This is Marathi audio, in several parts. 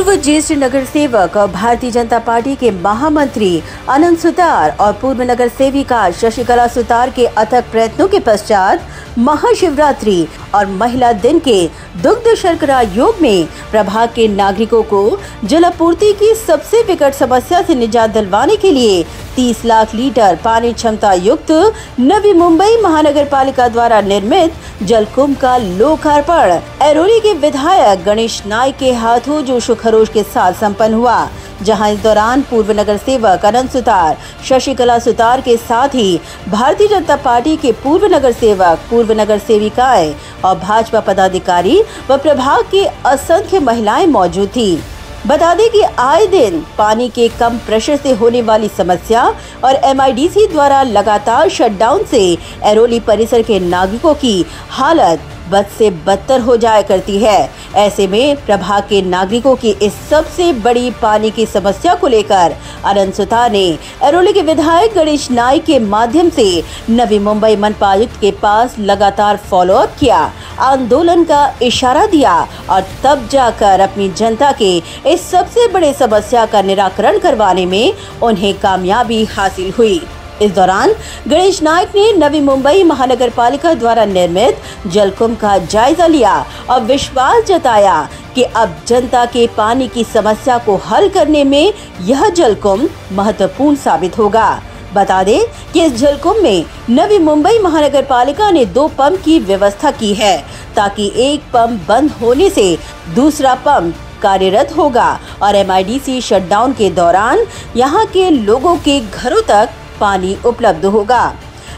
पूर्व ज्येष्ठ नगर सेवक और भारतीय जनता पार्टी के महामंत्री अनंत सुतार और पूर्व नगर सेविका शशिकला सुतार के अथक प्रयत्नों के पश्चात महाशिवरात्रि और महिला दिन के दुग्ध शर्करा योग में प्रभाग के नागरिकों को जलापूर्ति की सबसे विकट समस्या से निजात दिलवाने के लिए 30 लाख लीटर पानी क्षमता युक्त नवी मुंबई महानगर पालिका द्वारा निर्मित जलकुंभ का लोकार्पण ऐरोली के विधायक गणेश नाइक के हाथों जोशो खरोश के साथ संपन्न हुआ, जहां इस दौरान पूर्व नगर सेवक अनंत सुतार, शशिकला सुतार के साथ ही भारतीय जनता पार्टी के पूर्व नगर सेवक, पूर्व नगर सेविकाएं और भाजपा पदाधिकारी व प्रभाग की असंख्य महिलाएं मौजूद थी। बता दें कि आए दिन पानी के कम प्रेशर से होने वाली समस्या और MIDC द्वारा लगातार शटडाउन से ऐरोली परिसर के नागरिकों की हालत बद से बदतर हो जाया करती है। ऐसे में प्रभाग के नागरिकों की इस सबसे बड़ी पानी की समस्या को लेकर अनंत सुतार ने ऐरोली के विधायक गणेश नाइक के माध्यम से नवी मुंबई मनपा आयुक्त के पास लगातार फॉलोअप किया, आंदोलन का इशारा दिया और तब जाकर अपनी जनता के इस सबसे बड़े समस्या का निराकरण करवाने में उन्हें कामयाबी हासिल हुई। इस दौरान गणेश नाइक ने नवी मुंबई महानगर पालिका द्वारा निर्मित जलकुंभ का जायजा लिया और विश्वास जताया कि अब जनता के पानी की समस्या को हल करने में यह जलकुंभ महत्वपूर्ण साबित होगा। बता दें कि इस जलकुंभ में नवी मुंबई महानगर पालिका ने 2 पंप की व्यवस्था की है, ताकि एक पंप बंद होने से दूसरा पंप कार्यरत होगा और MIDC शटडाउन के दौरान यहां के लोगों के घरों तक पानी उपलब्ध होगा।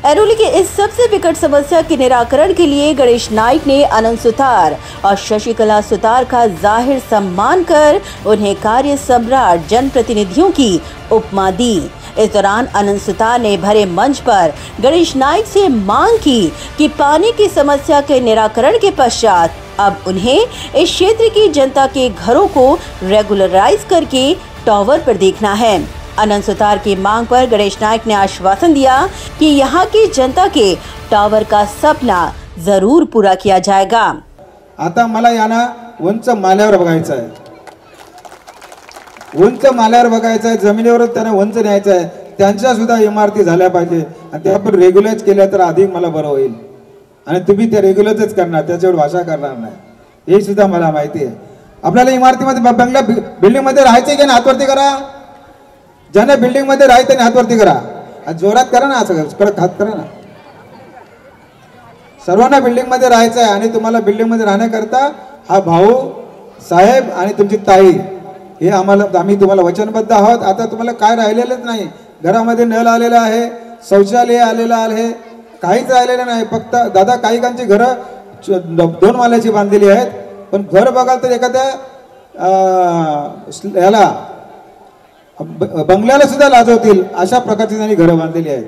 ऐरोली के इस सबसे विकट समस्या के निराकरण के लिए गणेश नाइक ने अनंत सुतार और शशिकला सुतार का जाहिर सम्मान कर उन्हें कार्य सम्राट जनप्रतिनिधियों की उपमा दी। इस दौरान अनंत सुतार ने भरे मंच पर गणेश नाइक से मांग की कि पानी की समस्या के निराकरण के पश्चात अब उन्हें इस क्षेत्र की जनता के घरों को रेगुलराइज करके टावर पर देखना है। अनंत सुतार की मांग पर गणेश नाइक ने आश्वासन दिया कि यहाँ की जनता के टावर का सपना जरूर पूरा किया जाएगा। आता मला यांना उंच माल्यावर बघायचं आहे, उंच माल्यावर बघायचं आहे, जमिनीवरच त्यांना उंच न्यायचं आहे, त्यांच्या सुद्धा इमारती झाल्या पाहिजे आणि त्या पण रेग्युलराइज केल्या तर अधिक मला बरं होईल आणि तुम्ही ते रेग्युलरच करणार, त्याच्यावर भाषा करणार नाही, हे सुद्धा मला माहिती आहे। आपल्याला इमारतीमध्ये बंगला बिल्डिंग मध्ये राहायचं की नाही हातवरती करा, ज्यांना बिल्डिंग मध्ये राहायचं नाही हातवरती करा, जोरात करा ना, असं कडक हात करा ना। सर्वांना बिल्डिंग मध्ये राहायचं आहे आणि तुम्हाला बिल्डिंग मध्ये राहण्याकरता हा भाऊ साहेब आणि तुमची ताई हे आम्ही तुम्हाला वचनबद्ध आहोत। आता तुम्हाला काय राहिलेलंच नाही, घरामध्ये नळ आलेला आहे, शौचालय आलेलं आहे, काहीच राहिलेलं नाही। फक्त दादा काहीकांची घरं 2 माल्याची बांधलेली आहेत, पण घर बघाल तर एखाद्या याला बंगल्याला सुद्धा लाजवतील अशा प्रकारची त्यांनी घरं बांधलेली आहेत।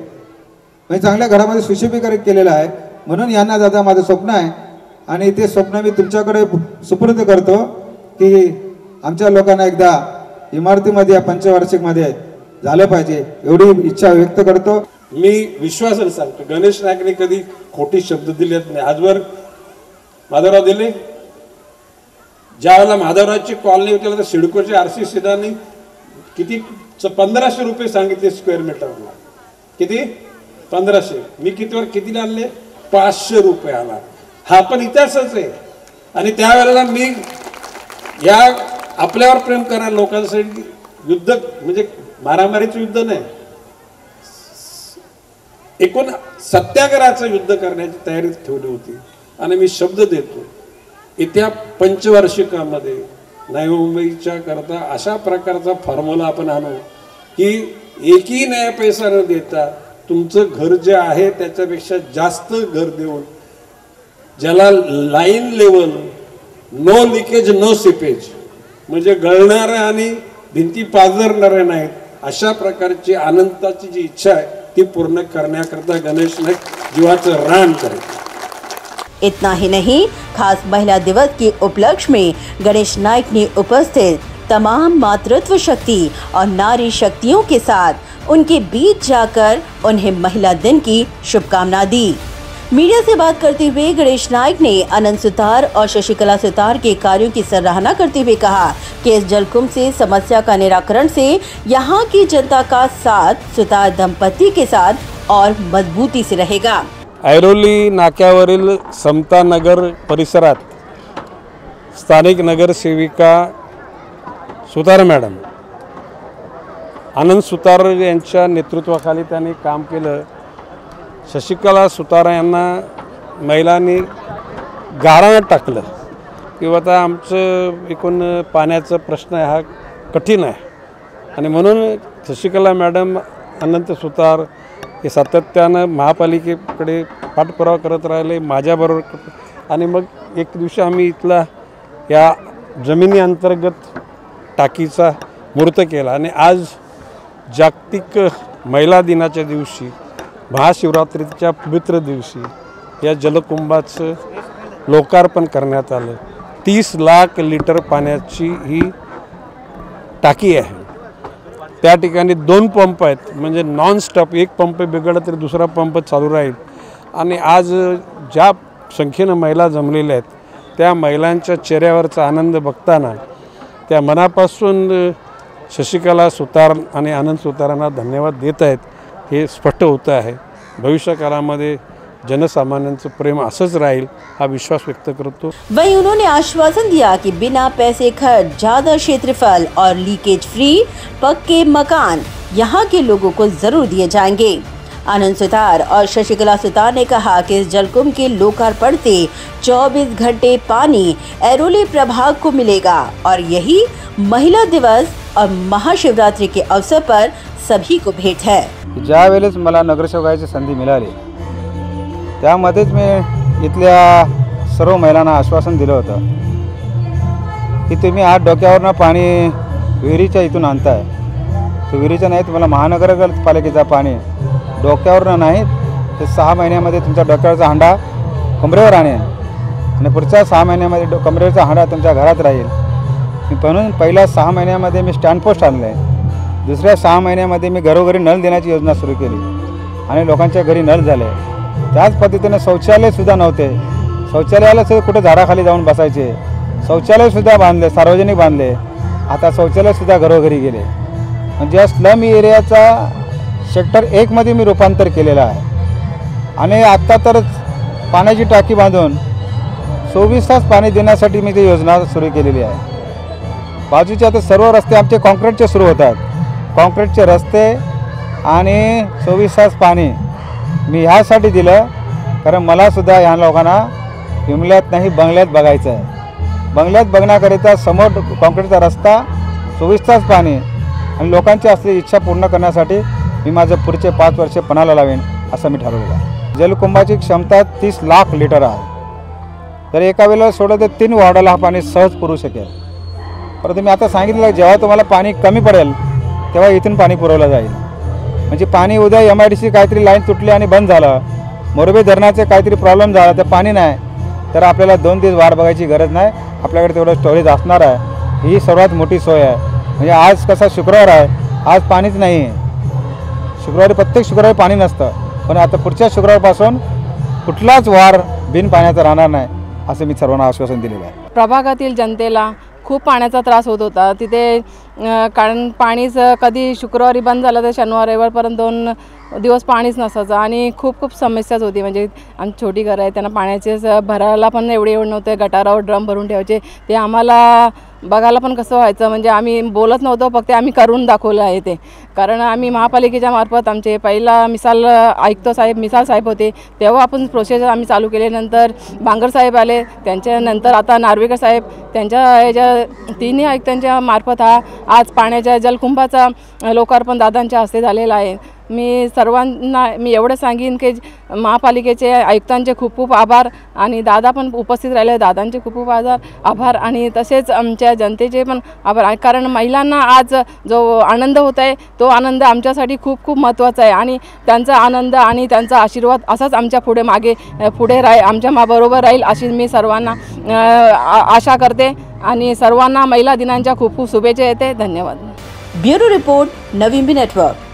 म्हणजे चांगल्या घरामध्ये सुशोभीकरण केलेलं आहे। म्हणून यांना दादा माझं स्वप्न आहे आणि ते स्वप्न मी तुमच्याकडे सुपूर्द करतो की आमच्या लोकांना एकदा इमारतीमध्ये या पंचवार्षिकमध्ये झालं पाहिजे, एवढी इच्छा व्यक्त करतो। मी विश्वासाने सांगतो गणेश नाईकने कधी खोटी शब्द दिलेत नाही। आजवर माधवराव दिले, ज्यावेळेला माधवरावची कॉलनी होती तर सिडकोचे RC सिडांनी किती 1500 रुपये सांगितले स्क्वेअर मीटरला, किती 1500, मी कितीला आणले 500 रुपये आला। हा पण इतिहासच आहे। आणि त्यावेळेला मी या आपल्यावर प्रेम करणाऱ्या लोकांसाठी युद्ध म्हणजे मारामारीचं युद्ध नाही, एकूण सत्याग्रहाचं युद्ध करण्याची तयारी ठेवली होती। आणि मी शब्द देतो येत्या पंचवार्षिकामध्ये नवी मुंबईच्या करता अशा प्रकारचा फॉर्म्युला आपण आणू की एकही नया पैसा न देता तुमचं घर जे आहे त्याच्यापेक्षा जास्त घर देऊन, ज्याला line level, no leakage no seepage, म्हणजे गळणारे आणि भिंती पाजरणारे नाहीत, अशा प्रकारची अनंताची जी इच्छा आहे ती पूर्ण करण्याकरता गणेश नाईक जीवाचं रान करेल। इतना ही नहीं, खास महिला दिवस के उपलक्ष्य में गणेश नाइक ने उपस्थित तमाम मातृत्व शक्ति और नारी शक्तियों के साथ उनके बीच जाकर उन्हें महिला दिन की शुभकामना दी। मीडिया से बात करते हुए गणेश नायक ने अनंत सुतार और शशिकला सुतार के कार्यों की सराहना करते हुए कहा कि इस जलकुंभ से समस्या का निराकरण से यहाँ की जनता का साथ सुतार दंपति के साथ और मजबूती से रहेगा। ऐरोली नाक्यावरील समता नगर परिसरात स्थानिक नगरसेविका सुतार मॅडम आनंद सुतार यांच्या नेतृत्वाखाली त्यांनी काम केलं। शशिकला सुतार यांना महिलांनी गाराणं टाकलं की आता आमचं एकूण पाण्याचा प्रश्न हा कठीण आहे आणि म्हणून शशिकला मॅडम अनंत सुतार हे सातत्यानं महापालिकेकडे पाठपुरावा करत राहिले माझ्याबरोबर आणि मग एक दिवशी आम्ही इथला या जमिनी अंतर्गत टाकीचा मुहूर्त केला आणि आज जागतिक महिला दिनाच्या दिवशी महाशिवरात्रीच्या पवित्र दिवशी या जलकुंभाचं लोकार्पण करण्यात आलं। 30 लाख लिटर पाण्याची ही टाकी आहे। त्या ठिकाणी 2 पंप आहेत म्हणजे नॉन स्टॉप एक पंप बिघडला तरी दुसरा पंप चालू राहील आणि आज ज्या संख्येनं महिला जमलेल्या आहेत त्या महिलांच्या चेहऱ्यावरचा आनंद बघताना त्या मनापासून शशिकला सुतार आणि आनंद सुतारांना धन्यवाद देत आहेत हे स्पष्ट होतं आहे। भविष्यकाळामध्ये जनसामान्यांचं प्रेम असंच राहील हा विश्वास व्यक्त करतो। वहीं उन्होंने आश्वासन दिया कि बिना पैसे खर्च ज्यादा क्षेत्रफल और लीकेज फ्री पक्के मकान यहां के लोगों को जरूर दिए जाएंगे। आनंद सुतार और शशिकला सुतार ने कहा कि इस जलकुंभ के लोकार्पण से 24 घंटे पानी ऐरोली प्रभाग को मिलेगा और यही महिला दिवस और महाशिवरात्रि के अवसर पर सभी को भेंट है। ज्या वेळेस मला नगरसेवकाची संधी मिळाली त्यामध्येच मी इथल्या सर्व महिलांना आश्वासन दिलं होतं की तुम्ही आज डोक्यावरनं पाणी विहिरीच्या इथून आणताय तो विहिरीचं नाही तुम्हाला महानगरपालिकेचा पाणी डोक्यावरनं नाही ते 6 महिन्यामध्ये तुमच्या डोक्यावरचा हांडा कमरेवर आणेल आणि पुढच्या 6 महिन्यामध्ये कमरेवरचा हांडा तुमच्या घरात राहील। म्हणून पहिल्या 6 महिन्यामध्ये मी स्टँड पोस्ट आणलं आहे। दुसऱ्या 6 महिन्यामध्ये मी घरोघरी नळ देण्याची योजना सुरू केली आणि लोकांच्या घरी नळ झाले। त्याच पद्धतीने शौचालयसुद्धा नव्हते, शौचालयाला सुद्धा कुठे झाडाखाली जाऊन बसायचे, शौचालयसुद्धा बांधले, सार्वजनिक बांधले, आता शौचालयसुद्धा घरोघरी गेले। म्हणजे स्लम एरियाचा सेक्टर 1 मध्ये मी रूपांतर केलेलं आहे आणि आत्ता तर पाण्याची टाकी बांधून 24 तास पाणी देण्यासाठी मी ती योजना सुरू केलेली आहे। बाजूचे आता सर्व रस्ते आमचे कॉन्क्रीटचे सुरू होतात, कॉन्क्रीटचे रस्ते आणि 24 तास पाणी मी ह्यासाठी दिलं कारण मलासुद्धा ह्या लोकांना विमल्यात नाही बंगल्यात बघायचं आहे। बंगल्यात बघण्याकरिता समोर कॉन्क्रीटचा रस्ता 24 तास पाणी आणि लोकांची असलेली इच्छा पूर्ण करण्यासाठी मी माझं पुढचे 5 वर्षे पणाला लावेन असं मी ठरवलं आहे। जलकुंभाची क्षमता 30 लाख लिटर आहे तर एका वेळेला सोडलं तर 3 वॉर्डाला हा पाणी सहज पुरू शकेल। परंतु मी आता सांगितलं जेव्हा तुम्हाला पाणी कमी पडेल तेव्हा इथून पाणी पुरवलं जाईल। म्हणजे पाणी उद्या MIDC काहीतरी लाईन तुटली आणि बंद झालं, मोरबे धरणाचे काहीतरी प्रॉब्लेम झाला तर पाणी नाही तर आपल्याला 2 दिवस वाट बघायची गरज नाही, आपल्याकडे तेवढं स्टोरेज असणार आहे। ही सर्वात मोठी सोय आहे। म्हणजे आज कसा शुक्रवार आहे, आज पाणीच नाही आहे, शुक्रवारी प्रत्येक शुक्रवारी पाणी नसतं, पण आता पुढच्या शुक्रवारपासून कुठलाच वार बिन पाण्याचा राहणार नाही असं मी सर्वांना आश्वासन दिलेलं आहे। प्रभागातील जनतेला खूप पाण्याचा त्रास होत होता तिथे, कारण पाणीच कधी शुक्रवारी बंद झालं तर शनिवार रविवारपर्यंत 2 दिवस पाणीच नसायचं आणि खूप समस्याच होती। म्हणजे आमची छोटी घरं आहे त्यांना पाण्याचे भरायला पण एवढे नव्हते, गटारावर ड्रम भरून ठेवायचे, ते आम्हाला बघायला पण कसं व्हायचं। म्हणजे आम्ही बोलत नव्हतो, फक्त आम्ही करून दाखवलं आहे ते, कारण आम्ही महापालिकेच्या मार्फत आमचे पहिला मिसाल आयुक्त साहेब मिसाल साहेब होते तेव्हा आपण प्रोसेस आम्ही चालू केले। नंतर बांगर साहेब आले, त्यांच्यानंतर आता नार्वेकर साहेब, त्यांच्या ह्याच्या 3 आयुक्तांच्या मार्फत हा आज पाण्याच्या जलकुंभाचा लोकार्पण दादांच्या हस्ते झालेला आहे। मी सर्वांना एवढं सांगेन की महापालिकेचे आयुक्तांचे खूप आभार आणि दादा पण उपस्थित राहिले, दादांचे खूप आभार आणि तसेच आमच्या जनतेचे पण आभार, कारण महिलांना आज जो आनंद होत आहे तो आनंद आमच्यासाठी खूप महत्त्वाचा आहे आणि त्यांचा आनंद आणि त्यांचा आशीर्वाद असाच आमच्या पुढे आमच्या बरोबर राहील अशी मी सर्वांना आशा करते आणि सर्वांना महिला दिनांच्या खूप शुभेच्छा येते। धन्यवाद। ब्युरो रिपोर्ट, नवी नेटवर्क।